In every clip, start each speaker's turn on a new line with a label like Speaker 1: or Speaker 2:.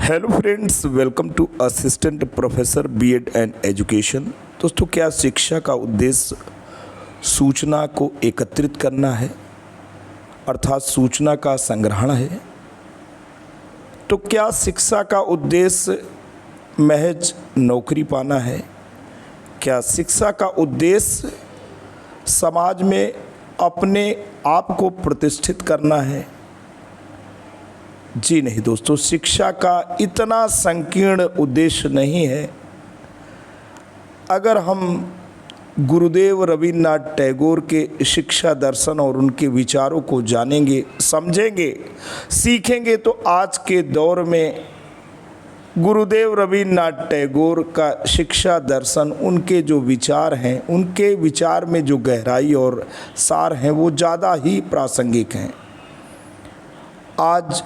Speaker 1: Hello friends, welcome to assistant professor BEd and education. दोस्तों, क्या शिक्षा का उद्देश्य सूचना को एकत्रित करना है, अर्थात सूचना का संग्रहण है? तो क्या शिक्षा का उद्देश्य महज नौकरी पाना है? क्या शिक्षा का उद्देश्य समाज में अपने आप को प्रतिष्ठित करना है? जी नहीं दोस्तों, शिक्षा का इतना संकीर्ण उद्देश्य नहीं है। अगर हम गुरुदेव रवींद्रनाथ टैगोर के शिक्षा दर्शन और उनके विचारों को जानेंगे, समझेंगे, सीखेंगे तो आज के दौर में गुरुदेव रवींद्रनाथ टैगोर का शिक्षा दर्शन, उनके जो विचार हैं, उनके विचार में जो गहराई और सार हैं, वो ज़्यादा ही प्रासंगिक हैं। आज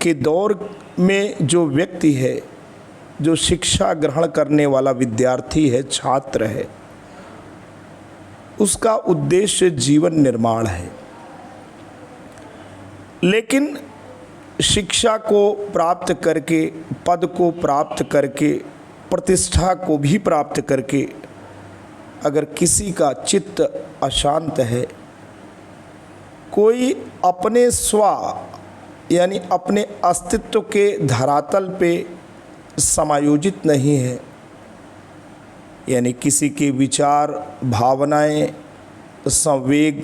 Speaker 1: के दौर में जो व्यक्ति है, जो शिक्षा ग्रहण करने वाला विद्यार्थी है, छात्र है, उसका उद्देश्य जीवन निर्माण है। लेकिन शिक्षा को प्राप्त करके, पद को प्राप्त करके, प्रतिष्ठा को भी प्राप्त करके अगर किसी का चित्त अशांत है, कोई अपने यानी अपने अस्तित्व के धरातल पे समायोजित नहीं है, यानी किसी के विचार, भावनाएं, संवेग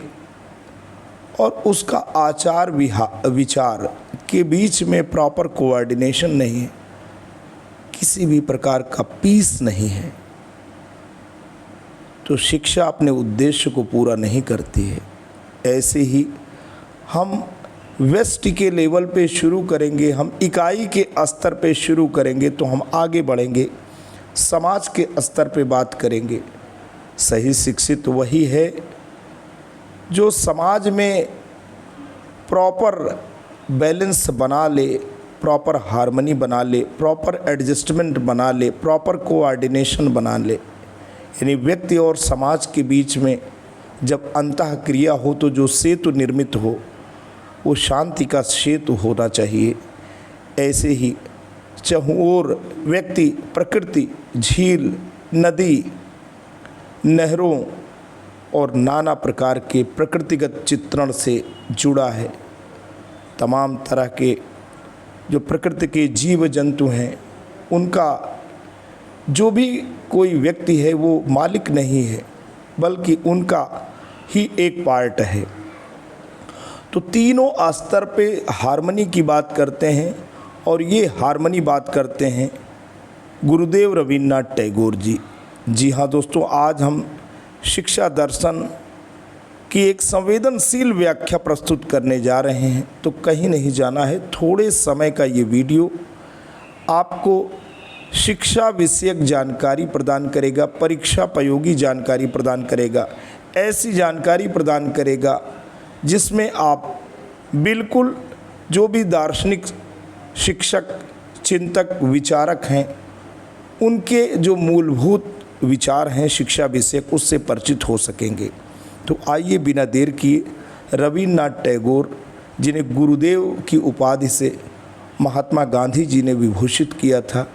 Speaker 1: और उसका आचार विचार के बीच में प्रॉपर कोऑर्डिनेशन नहीं है, किसी भी प्रकार का पीस नहीं है, तो शिक्षा अपने उद्देश्य को पूरा नहीं करती है। ऐसे ही हम व्यष्टि के लेवल पे शुरू करेंगे, हम इकाई के स्तर पे शुरू करेंगे तो हम आगे बढ़ेंगे, समाज के स्तर पे बात करेंगे। सही शिक्षित वही है जो समाज में प्रॉपर बैलेंस बना ले, प्रॉपर हार्मनी बना ले, प्रॉपर एडजस्टमेंट बना ले, प्रॉपर कोऑर्डिनेशन बना ले। यानी व्यक्ति और समाज के बीच में जब अंतःक्रिया हो तो जो सेतु निर्मित हो, वो शांति का सेतु होना चाहिए। ऐसे ही चहुओर व्यक्ति प्रकृति, झील, नदी, नहरों और नाना प्रकार के प्रकृतिगत चित्रण से जुड़ा है। तमाम तरह के जो प्रकृति के जीव जंतु हैं, उनका जो भी कोई व्यक्ति है वो मालिक नहीं है, बल्कि उनका ही एक पार्ट है। तो तीनों स्तर पे हार्मनी की बात करते हैं, और ये हार्मनी बात करते हैं गुरुदेव रवींद्रनाथ टैगोर जी। जी हाँ दोस्तों, आज हम शिक्षा दर्शन की एक संवेदनशील व्याख्या प्रस्तुत करने जा रहे हैं। तो कहीं नहीं जाना है, थोड़े समय का ये वीडियो आपको शिक्षा विषयक जानकारी प्रदान करेगा, परीक्षा उपयोगी जानकारी प्रदान करेगा, ऐसी जानकारी प्रदान करेगा जिसमें आप बिल्कुल जो भी दार्शनिक, शिक्षक, चिंतक, विचारक हैं, उनके जो मूलभूत विचार हैं शिक्षा विषयक, उससे परिचित हो सकेंगे। तो आइए बिना देर किए, रवींद्रनाथ टैगोर, जिन्हें गुरुदेव की उपाधि से महात्मा गांधी जी ने विभूषित किया था,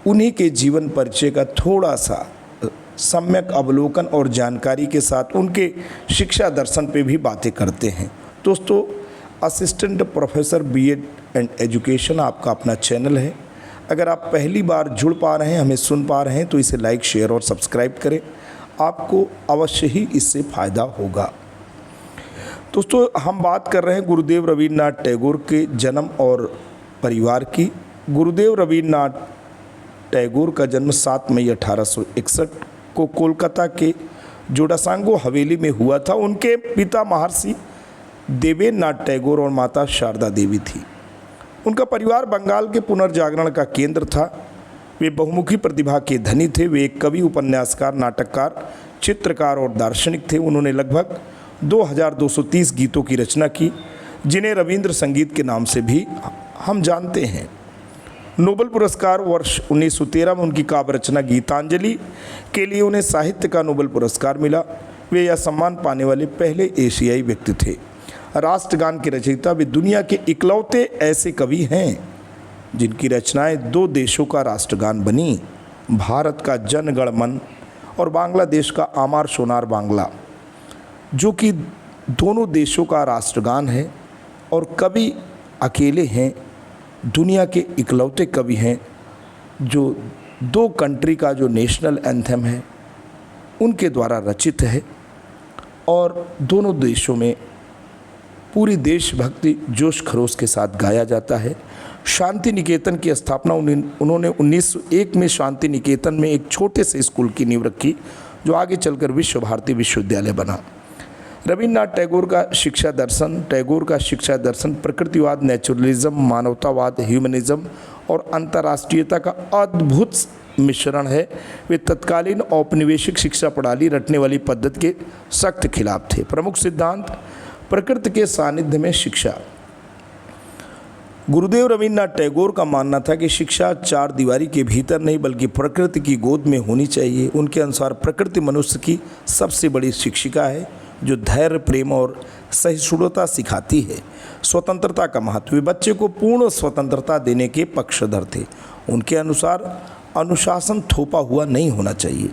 Speaker 1: उन्हीं के जीवन परिचय का थोड़ा सा सम्यक अवलोकन और जानकारी के साथ उनके शिक्षा दर्शन पे भी बातें करते हैं। दोस्तों, assistant professor BEd and education आपका अपना चैनल है। अगर आप पहली बार जुड़ पा रहे हैं, हमें सुन पा रहे हैं, तो इसे लाइक, शेयर और सब्सक्राइब करें, आपको अवश्य ही इससे फ़ायदा होगा। दोस्तों, हम बात कर रहे हैं गुरुदेव रवींद्रनाथ टैगोर के जन्म और परिवार की। गुरुदेव रवींद्रनाथ टैगोर का जन्म 7 मई 1861 को कोलकाता के जोड़ासांगो हवेली में हुआ था। उनके पिता महर्षि देवेंद्रनाथ टैगोर और माता शारदा देवी थी। उनका परिवार बंगाल के पुनर्जागरण का केंद्र था। वे बहुमुखी प्रतिभा के धनी थे। वे एक कवि, उपन्यासकार, नाटककार, चित्रकार और दार्शनिक थे। उन्होंने लगभग 2230 गीतों की रचना की, जिन्हें रविंद्र संगीत के नाम से भी हम जानते हैं। नोबेल पुरस्कार वर्ष 1913 में उनकी काव्य रचना गीतांजलि के लिए उन्हें साहित्य का नोबेल पुरस्कार मिला। वे यह सम्मान पाने वाले पहले एशियाई व्यक्ति थे। राष्ट्रगान के रचयिता वे दुनिया के इकलौते ऐसे कवि हैं जिनकी रचनाएं दो देशों का राष्ट्रगान बनी, भारत का जन गण मन और बांग्लादेश का आमार सोनार बांग्ला, जो कि दोनों देशों का राष्ट्रगान है। और कवि अकेले हैं, दुनिया के इकलौते कवि हैं जो दो कंट्री का जो नेशनल एंथम है उनके द्वारा रचित है और दोनों देशों में पूरी देशभक्ति जोश खरोश के साथ गाया जाता है। शांति निकेतन की स्थापना उन्होंने 1901 में शांति निकेतन में एक छोटे से स्कूल की नींव रखी, जो आगे चलकर विश्व भारती विश्वविद्यालय बना। रविन्द्रनाथ टैगोर का शिक्षा दर्शन प्रकृतिवाद, नेचुरलिज्म, मानवतावाद, ह्यूमनिज्म और अंतर्राष्ट्रीयता का अद्भुत मिश्रण है। वे तत्कालीन औपनिवेशिक शिक्षा प्रणाली रटने वाली पद्धति के सख्त खिलाफ थे। प्रमुख सिद्धांत: प्रकृति के सानिध्य में शिक्षा। गुरुदेव रविन्द्रनाथ टैगोर का मानना था कि शिक्षा चार दीवारी के भीतर नहीं बल्कि प्रकृति की गोद में होनी चाहिए। उनके अनुसार प्रकृति मनुष्य की सबसे बड़ी शिक्षिका है, जो धैर्य, प्रेम और सहिष्णुता सिखाती है। स्वतंत्रता का महत्व: वे बच्चे को पूर्ण स्वतंत्रता देने के पक्षधर थे। उनके अनुसार अनुशासन थोपा हुआ नहीं होना चाहिए,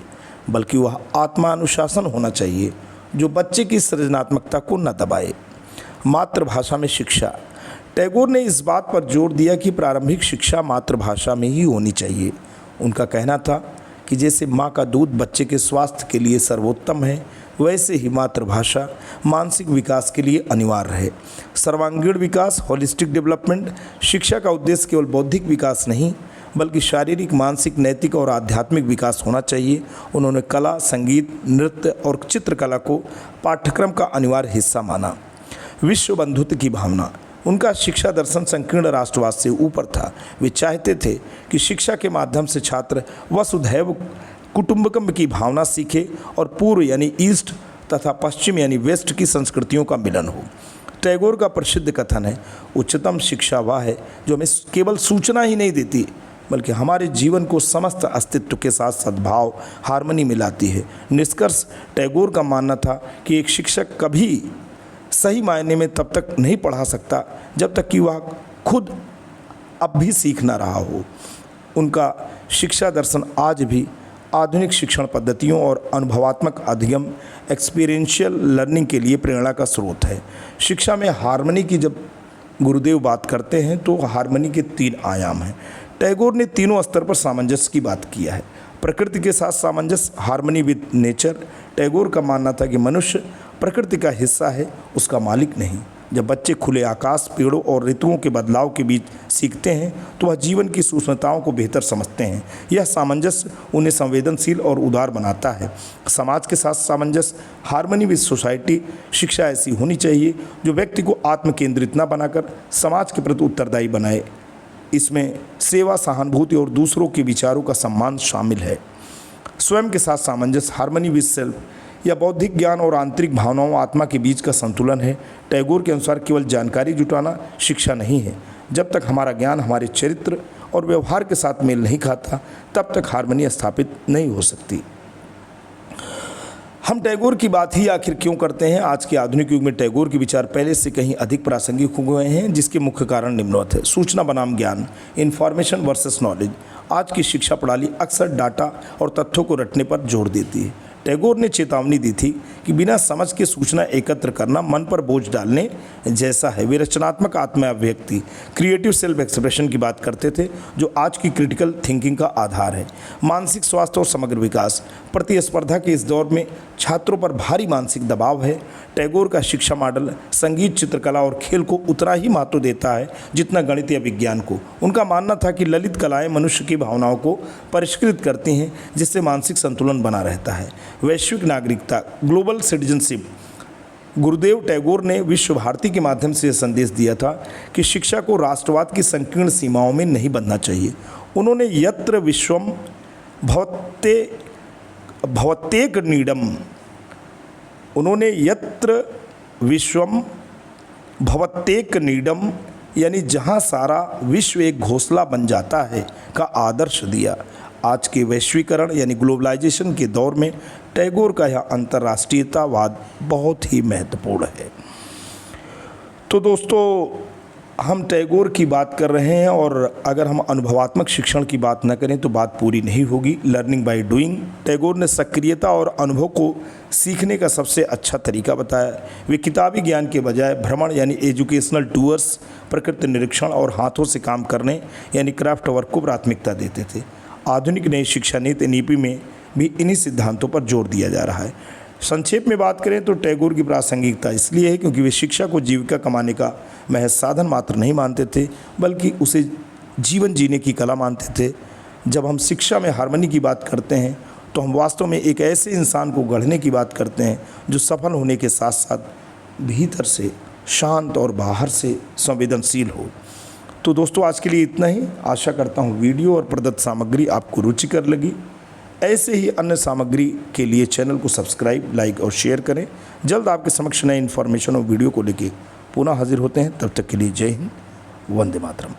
Speaker 1: बल्कि वह आत्मा अनुशासन होना चाहिए जो बच्चे की सृजनात्मकता को न दबाए। मातृभाषा में शिक्षा: टैगोर ने इस बात पर जोर दिया कि प्रारंभिक शिक्षा मातृभाषा में ही होनी चाहिए। उनका कहना था कि जैसे माँ का दूध बच्चे के स्वास्थ्य के लिए सर्वोत्तम है, वैसे ही मातृभाषा मानसिक विकास के लिए अनिवार्य है। सर्वांगीण विकास, होलिस्टिक डेवलपमेंट: शिक्षा का उद्देश्य केवल बौद्धिक विकास नहीं बल्कि शारीरिक, मानसिक, नैतिक और आध्यात्मिक विकास होना चाहिए। उन्होंने कला, संगीत, नृत्य और चित्रकला को पाठ्यक्रम का अनिवार्य हिस्सा माना। विश्व बंधुत्व की भावना: उनका शिक्षा दर्शन संकीर्ण राष्ट्रवाद से ऊपर था। वे चाहते थे कि शिक्षा के माध्यम से छात्र वसुधैव कुटुंबकम की भावना सीखे और पूर्व यानी ईस्ट तथा पश्चिम यानी वेस्ट की संस्कृतियों का मिलन हो। टैगोर का प्रसिद्ध कथन है, उच्चतम शिक्षा वह है जो हमें केवल सूचना ही नहीं देती बल्कि हमारे जीवन को समस्त अस्तित्व के साथ सद्भाव, हार्मनी मिलाती है। निष्कर्ष: टैगोर का मानना था कि एक शिक्षक कभी सही मायने में तब तक नहीं पढ़ा सकता जब तक कि वह खुद अब भी सीख ना रहा हो। उनका शिक्षा दर्शन आज भी आधुनिक शिक्षण पद्धतियों और अनुभवात्मक अध्ययन, एक्सपीरियंशियल लर्निंग के लिए प्रेरणा का स्रोत है। शिक्षा में हार्मनी की जब गुरुदेव बात करते हैं तो हार्मनी के तीन आयाम हैं। टैगोर ने तीनों स्तर पर सामंजस्य की बात किया है। प्रकृति के साथ सामंजस्य, हार्मनी विद नेचर: टैगोर का मानना था कि मनुष्य प्रकृति का हिस्सा है, उसका मालिक नहीं। जब बच्चे खुले आकाश, पेड़ों और ऋतुओं के बदलाव के बीच सीखते हैं तो वह जीवन की सूक्ष्मताओं को बेहतर समझते हैं। यह सामंजस्य उन्हें संवेदनशील और उदार बनाता है। समाज के साथ सामंजस्य, हार्मनी विद सोसाइटी: शिक्षा ऐसी होनी चाहिए जो व्यक्ति को आत्म केंद्रित न बनाकर समाज के प्रति उत्तरदायी बनाए। इसमें सेवा, सहानुभूति और दूसरों के विचारों का सम्मान शामिल है। स्वयं के साथ सामंजस्य, हार्मनी विद सेल्फ: यह बौद्धिक ज्ञान और आंतरिक भावनाओं, आत्मा के बीच का संतुलन है। टैगोर के अनुसार केवल जानकारी जुटाना शिक्षा नहीं है। जब तक हमारा ज्ञान हमारे चरित्र और व्यवहार के साथ मेल नहीं खाता, तब तक हार्मनी स्थापित नहीं हो सकती। हम टैगोर की बात ही आखिर क्यों करते हैं? आज के आधुनिक युग में टैगोर के विचार पहले से कहीं अधिक प्रासंगिक हो गए हैं, जिसके मुख्य कारण निम्नवत है। सूचना बनाम ज्ञान, इन्फॉर्मेशन वर्सेस नॉलेज: आज की शिक्षा प्रणाली अक्सर डाटा और तथ्यों को रटने पर जोर देती है। टैगोर ने चेतावनी दी थी कि बिना समझ के सूचना एकत्र करना मन पर बोझ डालने जैसा है। वे रचनात्मक आत्म अभिव्यक्ति, क्रिएटिव सेल्फ एक्सप्रेशन की बात करते थे, जो आज की क्रिटिकल थिंकिंग का आधार है। मानसिक स्वास्थ्य और समग्र विकास: प्रतिस्पर्धा के इस दौर में छात्रों पर भारी मानसिक दबाव है। टैगोर का शिक्षा मॉडल संगीत, चित्रकला और खेल को उतना ही महत्व देता है जितना गणित या विज्ञान को। उनका मानना था कि ललित कलाएं मनुष्य की भावनाओं को परिष्कृत करती हैं, जिससे मानसिक संतुलन बना रहता है। वैश्विक नागरिकता, ग्लोबल सिटीजनशिप: गुरुदेव टैगोर ने विश्व भारती के माध्यम से संदेश दिया था कि शिक्षा को राष्ट्रवाद की संकीर्ण सीमाओं में नहीं बंधना चाहिए। उन्होंने यत्र विश्वम भवत्येक नीडम यानी जहाँ सारा विश्व एक घोंसला बन जाता है का आदर्श दिया। आज के वैश्वीकरण यानी ग्लोबलाइजेशन के दौर में टैगोर का यह अंतर्राष्ट्रीयतावाद बहुत ही महत्वपूर्ण है। तो दोस्तों, हम टैगोर की बात कर रहे हैं और अगर हम अनुभवात्मक शिक्षण की बात न करें तो बात पूरी नहीं होगी। लर्निंग बाय डूइंग, टैगोर ने सक्रियता और अनुभव को सीखने का सबसे अच्छा तरीका बताया। वे किताबी ज्ञान के बजाय भ्रमण यानी एजुकेशनल टूर्स, प्रकृति निरीक्षण और हाथों से काम करने यानी क्राफ्ट वर्क को प्राथमिकता देते थे। आधुनिक नई शिक्षा नीति एनईपी में भी इन्हीं सिद्धांतों पर जोर दिया जा रहा है। संक्षेप में बात करें तो टैगोर की प्रासंगिकता इसलिए है क्योंकि वे शिक्षा को जीविका कमाने का महज साधन मात्र नहीं मानते थे, बल्कि उसे जीवन जीने की कला मानते थे। जब हम शिक्षा में हार्मनी की बात करते हैं तो हम वास्तव में एक ऐसे इंसान को गढ़ने की बात करते हैं जो सफल होने के साथ साथ भीतर से शांत और बाहर से संवेदनशील हो। तो दोस्तों, आज के लिए इतना ही। आशा करता हूँ वीडियो और प्रदत्त सामग्री आपको रुचिकर लगी। ऐसे ही अन्य सामग्री के लिए चैनल को सब्सक्राइब, लाइक और शेयर करें। जल्द आपके समक्ष नए इन्फॉर्मेशन और वीडियो को लेकर पुनः हाजिर होते हैं। तब तक के लिए जय हिंद, वंदे मातरम।